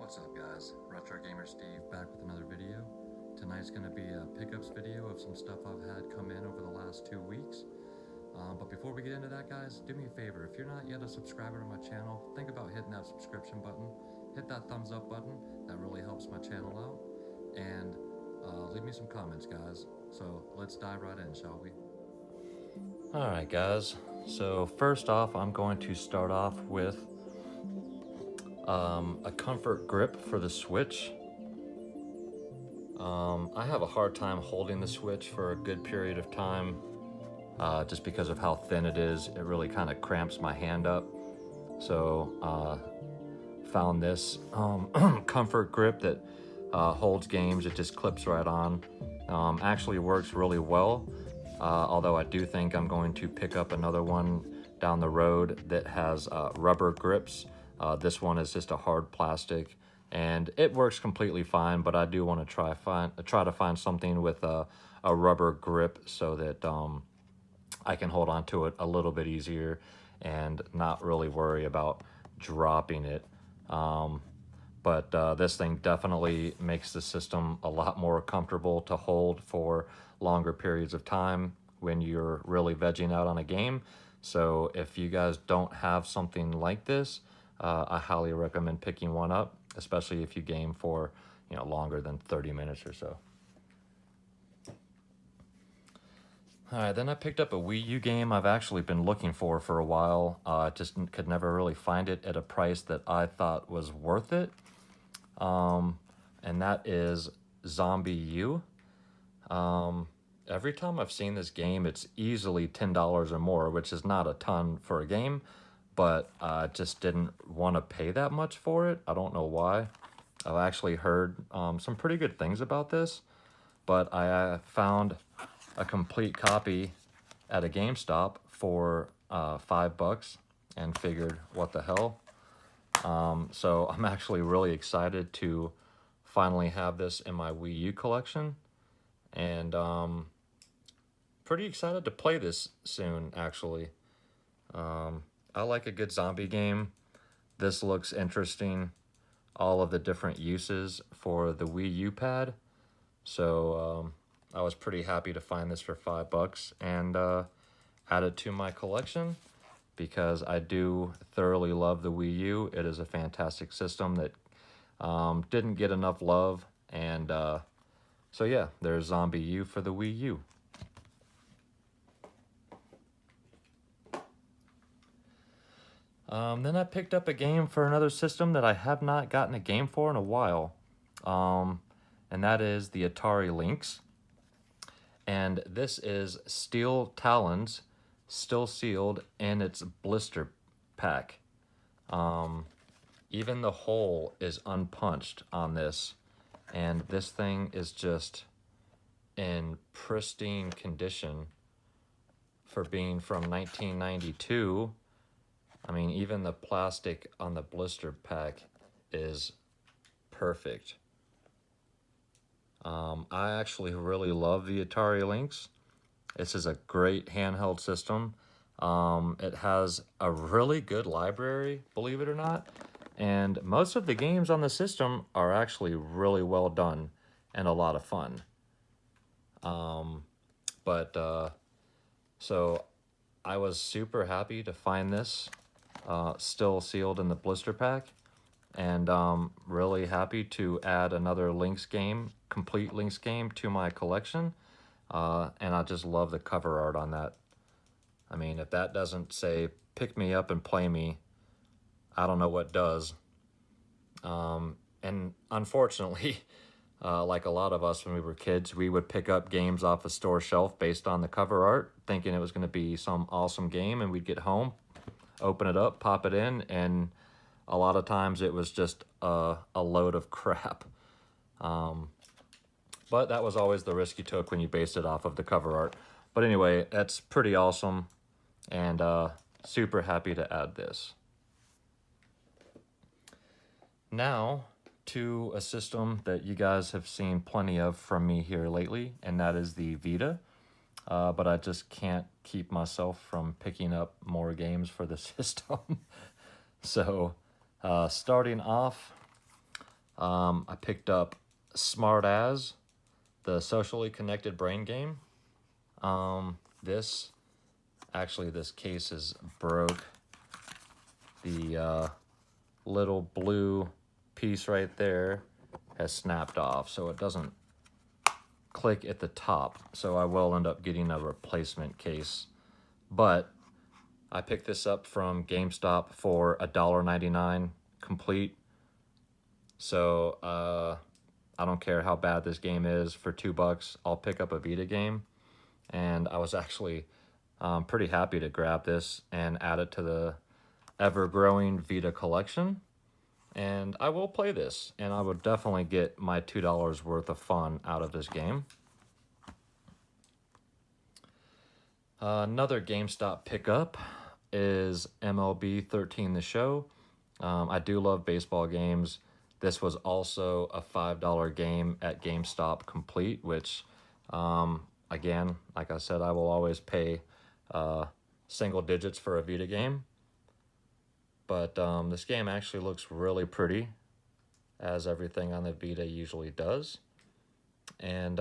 What's up guys, Retro Gamer Steve back with another video. Tonight's going to be a pickups video of some stuff I've had come in over the last 2 weeks. But before we get into that guys, do me a favor, if you're not yet a subscriber to my channel, think about hitting that subscription button, hit that thumbs up button, that really helps my channel out, and leave me some comments guys. So let's dive right in, shall we? Alright guys, so first off I'm going to start off with a comfort grip for the Switch. I have a hard time holding the Switch for a good period of time just because of how thin it is. It really kind of cramps my hand up. So found this comfort grip that holds games. It just clips right on. Actually works really well, although I do think I'm going to pick up another one down the road that has rubber grips. This one is just a hard plastic, and it works completely fine. But I do want to try to find something with a rubber grip so that I can hold on to it a little bit easier and not really worry about dropping it. But this thing definitely makes the system a lot more comfortable to hold for longer periods of time when you're really vegging out on a game. So if you guys don't have something like this, I highly recommend picking one up, especially if you game for, longer than 30 minutes or so. Alright, then I picked up a Wii U game I've actually been looking for a while. Just could never really find it at a price that I thought was worth it. And that is Zombie U. Every time I've seen this game, it's easily $10 or more, which is not a ton for a game. But I just didn't want to pay that much for it. I don't know why. I've actually heard some pretty good things about this, but I found a complete copy at a GameStop for $5 and figured, what the hell? So I'm actually really excited to finally have this in my Wii U collection, and pretty excited to play this soon, actually. I like a good zombie game. This looks interesting. All of the different uses for the Wii U pad. So I was pretty happy to find this for $5 and add it to my collection because I do thoroughly love the Wii U. It is a fantastic system that didn't get enough love. And so yeah, there's Zombie U for the Wii U. Then I picked up a game for another system that I have not gotten a game for in a while, and that is the Atari Lynx. And this is Steel Talons, still sealed in its blister pack. Even the hole is unpunched on this, and this thing is just in pristine condition for being from 1992. I mean, even the plastic on the blister pack is perfect. I actually really love the Atari Lynx. This is a great handheld system. It has a really good library, believe it or not. And most of the games on the system are actually really well done and a lot of fun. So I was super happy to find this still sealed in the blister pack, and really happy to add another Lynx game, complete Lynx game, to my collection. And I just love the cover art on that. I mean, if that doesn't say pick me up and play me, I don't know what does. And unfortunately, like a lot of us when we were kids, we would pick up games off a store shelf based on the cover art, thinking it was going to be some awesome game, and we'd get home, open it up, pop it in, and a lot of times it was just a load of crap. But that was always the risk you took when you based it off of the cover art. But anyway, that's pretty awesome, and super happy to add this. Now to a system that you guys have seen plenty of from me here lately, and that is the Vita. But I just can't keep myself from picking up more games for the system. So starting off, I picked up Smart As, the socially connected brain game. This case is broke. The little blue piece right there has snapped off, so it doesn't click at the top. So I will end up getting a replacement case. But I picked this up from GameStop for $1.99 complete. So I don't care how bad this game is. For $2, I'll pick up a Vita game. And I was actually pretty happy to grab this and add it to the ever-growing Vita collection. And I will play this, and I would definitely get my $2 worth of fun out of this game. Another GameStop pickup is MLB 13 The Show. I do love baseball games. This was also a $5 game at GameStop complete, which, again, like I said, I will always pay single digits for a Vita game. But this game actually looks really pretty, as everything on the Vita usually does. And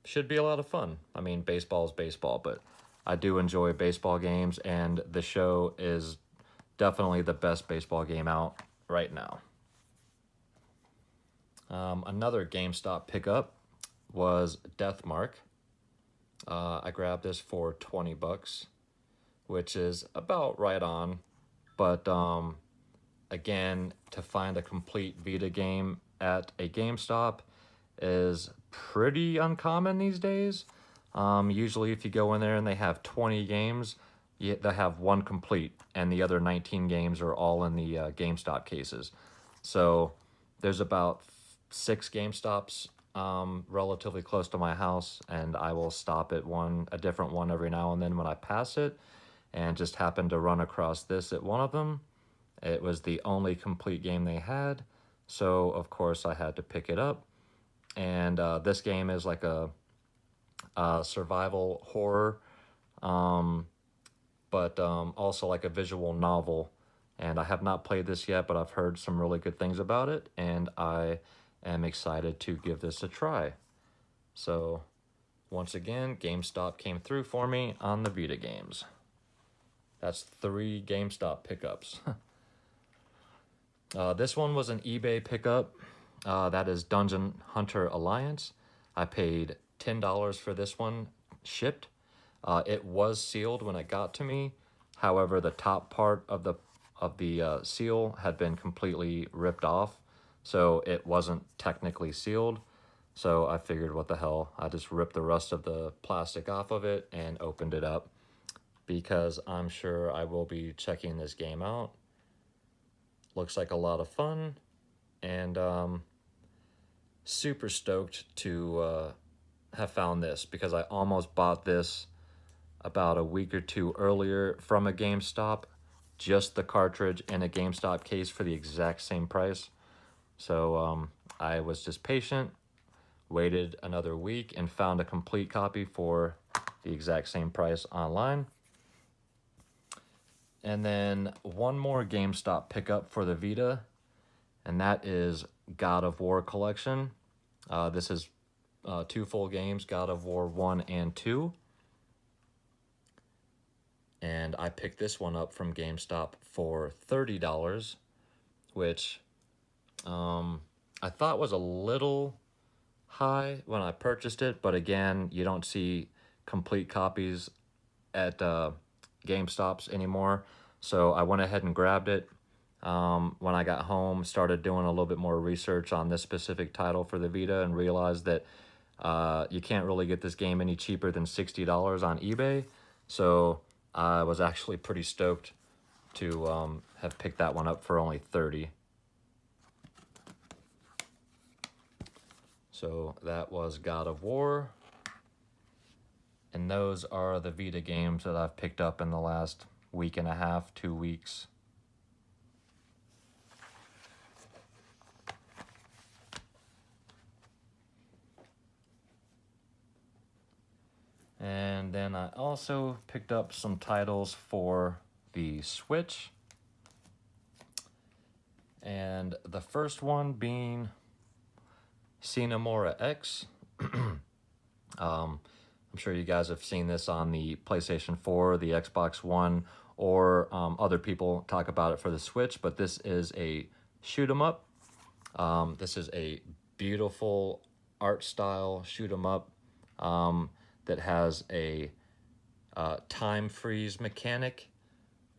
should be a lot of fun. I mean, baseball is baseball, but I do enjoy baseball games, and The Show is definitely the best baseball game out right now. Another GameStop pickup was Deathmark. I grabbed this for $20, which is about right on. But again, to find a complete Vita game at a GameStop is pretty uncommon these days. Usually if you go in there and they have 20 games, they have one complete, and the other 19 games are all in the GameStop cases. So there's about 6 GameStops relatively close to my house, and I will stop at a different one every now and then when I pass it, and just happened to run across this at one of them. It was the only complete game they had, so of course I had to pick it up. And this game is like a survival horror, but also like a visual novel. And I have not played this yet, but I've heard some really good things about it, and I am excited to give this a try. So once again, GameStop came through for me on the Vita games. That's 3 GameStop pickups. This one was an eBay pickup. That is Dungeon Hunter Alliance. I paid $10 for this one, shipped. It was sealed when it got to me. However, the top part of the seal had been completely ripped off, so it wasn't technically sealed. So I figured, what the hell, I just ripped the rest of the plastic off of it and opened it up, because I'm sure I will be checking this game out. Looks like a lot of fun, and super stoked to have found this, because I almost bought this about a week or two earlier from a GameStop, just the cartridge in a GameStop case for the exact same price. So I was just patient, waited another week, and found a complete copy for the exact same price online. And then one more GameStop pickup for the Vita, and that is God of War Collection. This is 2 full games, God of War 1 and 2. And I picked this one up from GameStop for $30, which I thought was a little high when I purchased it, but again, you don't see complete copies at GameStops anymore. So I went ahead and grabbed it. When I got home, started doing a little bit more research on this specific title for the Vita, and realized that you can't really get this game any cheaper than $60 on eBay. So I was actually pretty stoked to have picked that one up for only $30. So that was God of War. And those are the Vita games that I've picked up in the last week and a half, 2 weeks. And then I also picked up some titles for the Switch. And And the first one being Cinemora X. I'm sure you guys have seen this on the PlayStation 4, the Xbox One, or other people talk about it for the Switch, but this is a shoot 'em up. This is a beautiful art style shoot 'em up that has a time freeze mechanic,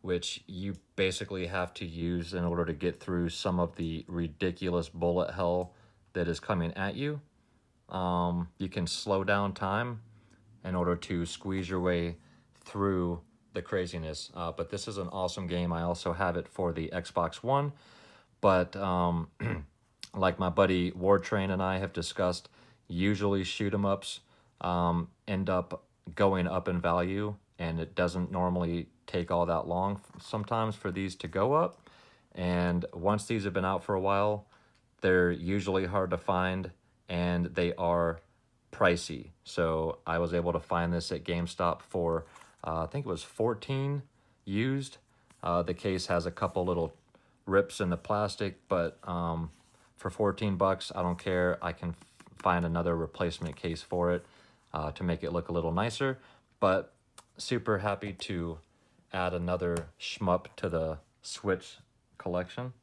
which you basically have to use in order to get through some of the ridiculous bullet hell that is coming at you. You can slow down time in order to squeeze your way through the craziness. But this is an awesome game. I also have it for the Xbox One. But like my buddy Wartrain and I have discussed, usually shoot 'em ups end up going up in value, and it doesn't normally take all that long sometimes for these to go up. And once these have been out for a while, they're usually hard to find, and they are pricey. So I was able to find this at GameStop for I think it was 14 used. The case has a couple little rips in the plastic, but for 14 bucks, I don't care. I can find another replacement case for it to make it look a little nicer. But super happy to add another shmup to the Switch collection.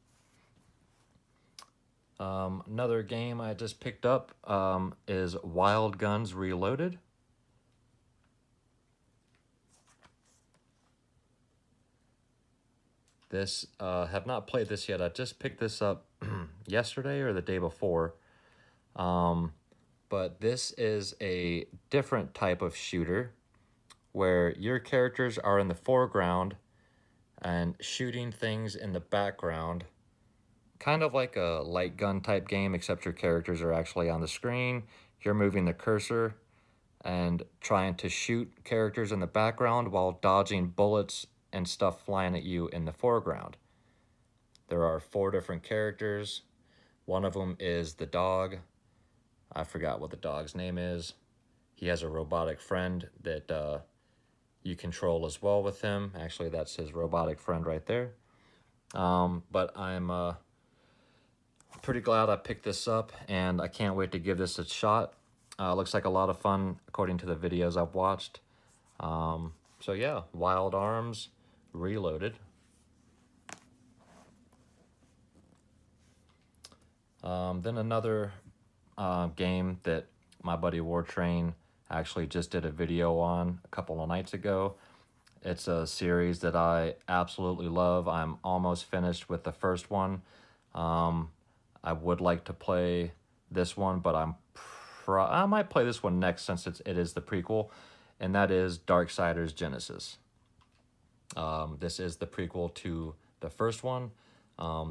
Another game I just picked up is Wild Guns Reloaded. This, have not played this yet. I just picked this up yesterday or the day before. But this is a different type of shooter where your characters are in the foreground and shooting things in the background. Kind of like a light gun type game, except your characters are actually on the screen. You're moving the cursor and trying to shoot characters in the background while dodging bullets and stuff flying at you in the foreground. There are 4 different characters. One of them is the dog. I forgot what the dog's name is. He has a robotic friend that you control as well with him. Actually, that's his robotic friend right there. But I'm pretty glad I picked this up, and I can't wait to give this a shot. Looks like a lot of fun according to the videos I've watched. So yeah, Wild Arms Reloaded. Then another game that my buddy Wartrain actually just did a video on a couple of nights ago. It's a series that I absolutely love. I'm almost finished with the first one. I would like to play this one, but I might play this one next since it is the prequel, and that is Darksiders Genesis. This is the prequel to the first one.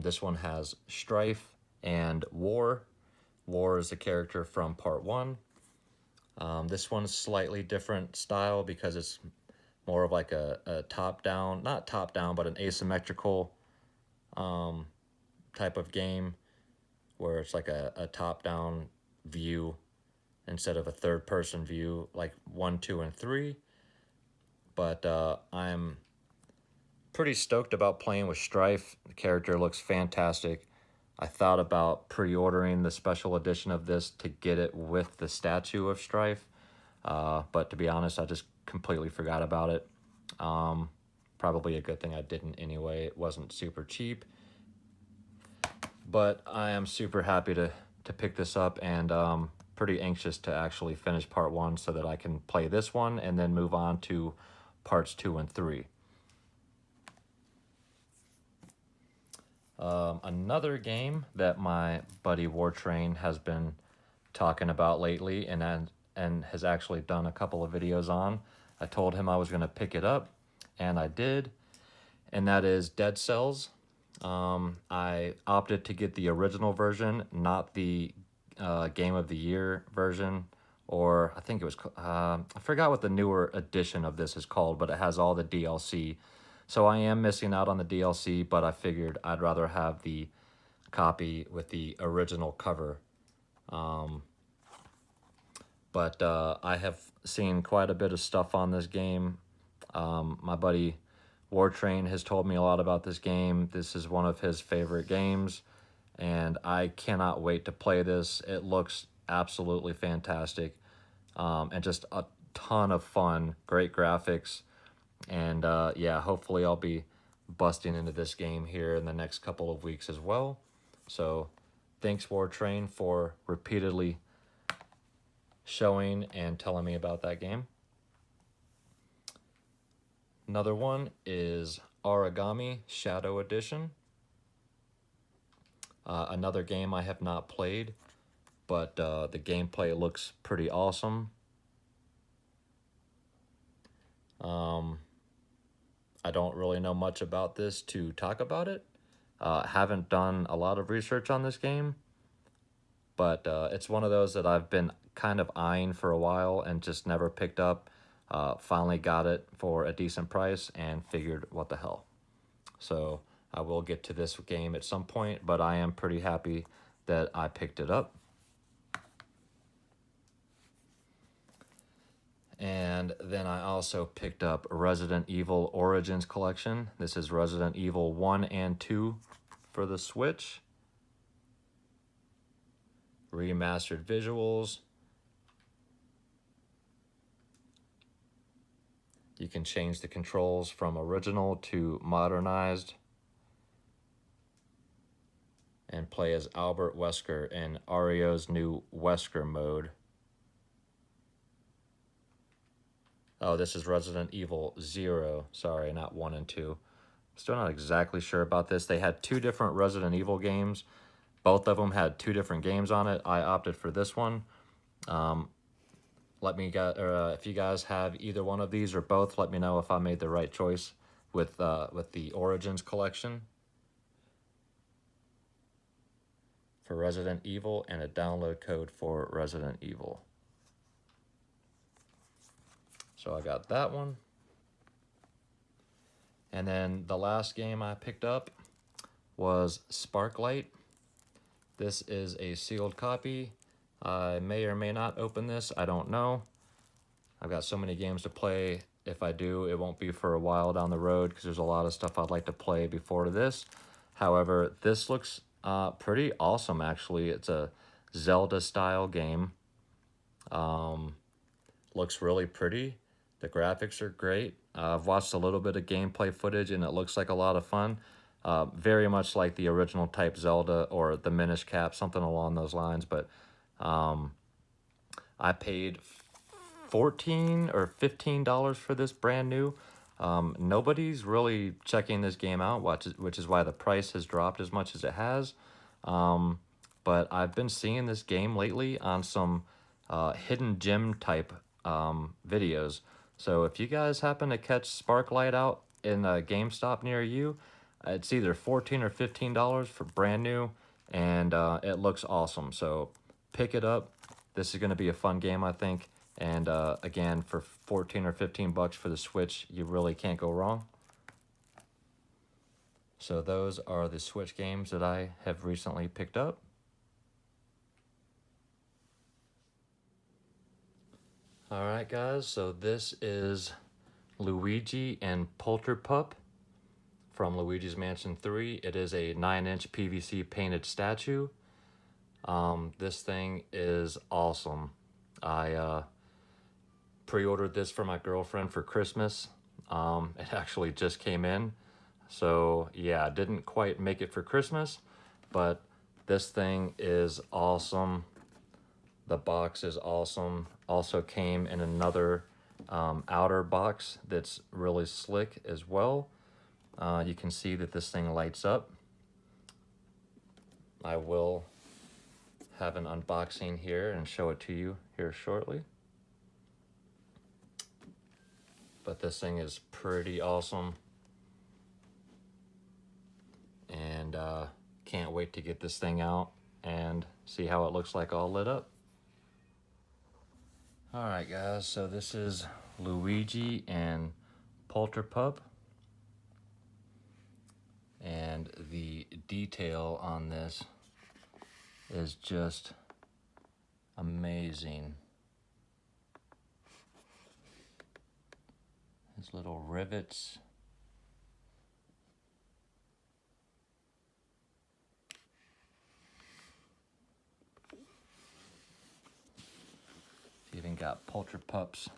This one has Strife and War. War is a character from part 1. This one's slightly different style because it's more of like a top-down, not top-down, but an asymmetrical type of game where it's like a top-down view instead of a third-person view like 1, 2, and 3. But I'm pretty stoked about playing with Strife. The character looks fantastic. I thought about pre-ordering the special edition of this to get it with the statue of Strife, but to be honest, I just completely forgot about it. Probably a good thing I didn't anyway. It wasn't super cheap, but I am super happy to pick this up, and pretty anxious to actually finish part 1 so that I can play this one and then move on to parts 2 and 3. Another game that my buddy Wartrain has been talking about lately and has actually done a couple of videos on. I told him I was going to pick it up, and I did, and that is Dead Cells. I opted to get the original version, not the Game of the Year version, or I think it was, I forgot what the newer edition of this is called, but it has all the DLC. So I am missing out on the DLC, but I figured I'd rather have the copy with the original cover. But I have seen quite a bit of stuff on this game. My buddy Wartrain has told me a lot about this game. This is one of his favorite games. and I cannot wait to play this. It looks absolutely fantastic, and just a ton of fun, great graphics, and yeah, hopefully I'll be busting into this game here in the next couple of weeks as well. So thanks, War Train, for repeatedly showing and telling me about that game. Another one is Origami Shadow Edition. Another game I have not played, but the gameplay looks pretty awesome. I don't really know much about this to talk about it. Haven't done a lot of research on this game, but it's one of those that I've been kind of eyeing for a while and just never picked up. Finally got it for a decent price and figured, what the hell. So I will get to this game at some point, but I am pretty happy that I picked it up. And then I also picked up Resident Evil Origins Collection. This is Resident Evil 1 and 2 for the Switch. Remastered visuals. You can change the controls from original to modernized and play as Albert Wesker in Ario's new Wesker mode. Oh, this is Resident Evil 0. Sorry, not 1 and 2. Still not exactly sure about this. They had 2 different Resident Evil games. Both of them had 2 different games on it. I opted for this one. Let me get, if you guys have either one of these or both, let me know if I made the right choice with the Origins collection for Resident Evil and a download code for Resident Evil. So I got that one. And then the last game I picked up was Sparklight. This is a sealed copy. I may or may not open this, I don't know. I've got so many games to play. If I do, it won't be for a while down the road because there's a lot of stuff I'd like to play before this. However, this looks pretty awesome, actually. It's a Zelda-style game. Looks really pretty. The graphics are great. I've watched a little bit of gameplay footage, and it looks like a lot of fun. Very much like the original type Zelda or the Minish Cap, something along those lines. But I paid $14 or $15 for this brand new. Nobody's really checking this game out, which is why the price has dropped as much as it has. But I've been seeing this game lately on some hidden gem type videos. So if you guys happen to catch Sparklight out in a GameStop near you, it's either $14 or $15 for brand new, and it looks awesome. So pick it up. This is going to be a fun game, I think. And again, for 14 or 15 bucks for the Switch, you really can't go wrong. So those are the Switch games that I have recently picked up. All right, guys, so this is Luigi and Poulter Pup from Luigi's Mansion 3. It is a 9-inch PVC painted statue. This thing is awesome. I pre-ordered this for my girlfriend for Christmas. It actually just came in. So yeah, didn't quite make it for Christmas, but this thing is awesome. The box is awesome. Also came in another outer box that's really slick as well. You can see that this thing lights up. I will have an unboxing here and show it to you here shortly. But this thing is pretty awesome. And can't wait to get this thing out and see how it looks like all lit up. Alright guys, so this is Luigi and Poulter Pup. And the detail on this is just amazing. These little rivets. got Poulter Pup's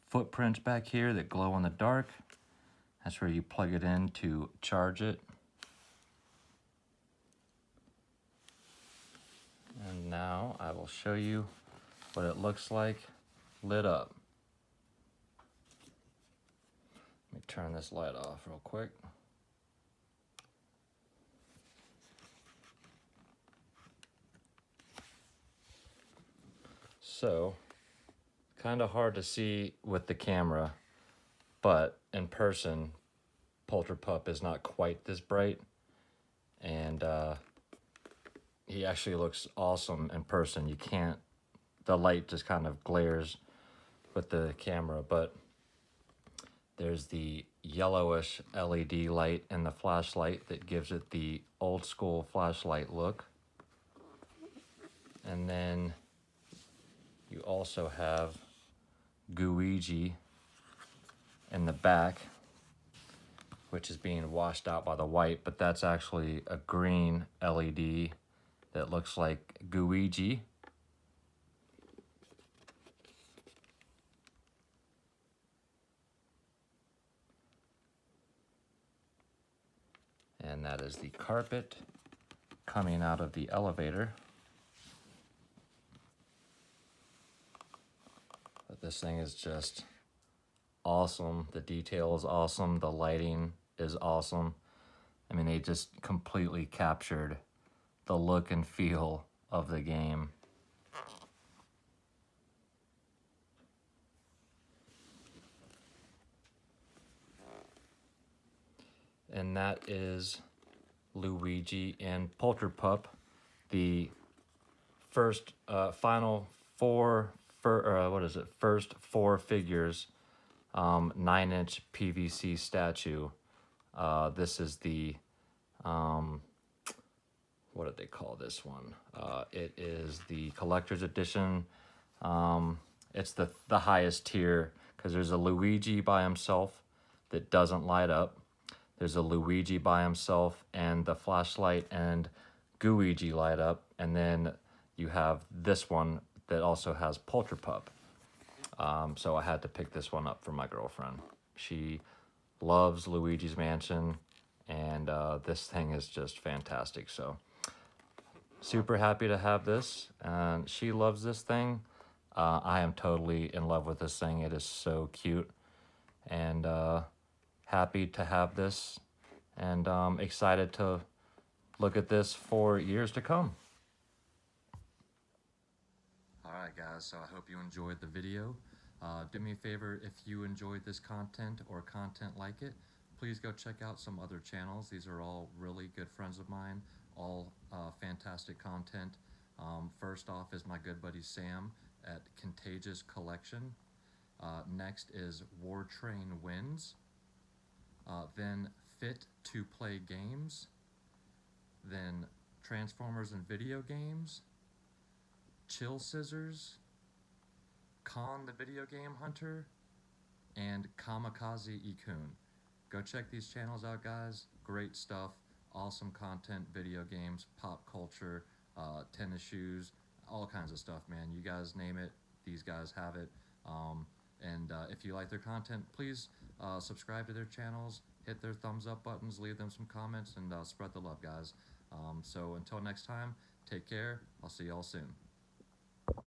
footprints back here that glow in the dark. That's where you plug it in to charge it. And now I will show you what it looks like lit up. Let me turn this light off real quick. So, kind of hard to see with the camera, but in person, Poulter Pup is not quite this bright, and he actually looks awesome in person. You can't, the light just kind of glares with the camera, but there's the yellowish LED light in the flashlight that gives it the old school flashlight look. And then you also have Luigi in the back, which is being washed out by the white, but that's actually a green LED that looks like Luigi. And that is the carpet coming out of the elevator. But this thing is just awesome. The detail is awesome. The lighting is awesome. I mean, they just completely captured the look and feel of the game. And that is Luigi and Poulter Pup, the first first four figures, 9-inch PVC statue. This is the what did they call this one? It is the collector's edition. It's the highest tier, because there's a Luigi by himself that doesn't light up. There's a Luigi by himself and the flashlight and Luigi light up. And then you have this one that also has Poulter Pup. So I had to pick this one up for my girlfriend. She loves Luigi's Mansion, and this thing is just fantastic. So super happy to have this, and she loves this thing. I am totally in love with this thing. It is so cute, and happy to have this, and excited to look at this for years to come. Alright guys, so I hope you enjoyed the video. Do me a favor, if you enjoyed this content or content like it, please go check out some other channels. These are all really good friends of mine, all fantastic content. First off is my good buddy Sam at Contagious Collection. Next is War Train Wins. Then Fit to Play Games. Then Transformers and Video Games. Chill Scissors. Khan the Video Game Hunter. And Kamikaze Ikun. Go check these channels out, guys. Great stuff. Awesome content, video games, pop culture, tennis shoes, all kinds of stuff, man. You guys name it, these guys have it. And if you like their content, please subscribe to their channels, hit their thumbs up buttons, leave them some comments, and spread the love, guys. So until next time, take care. I'll see y'all soon.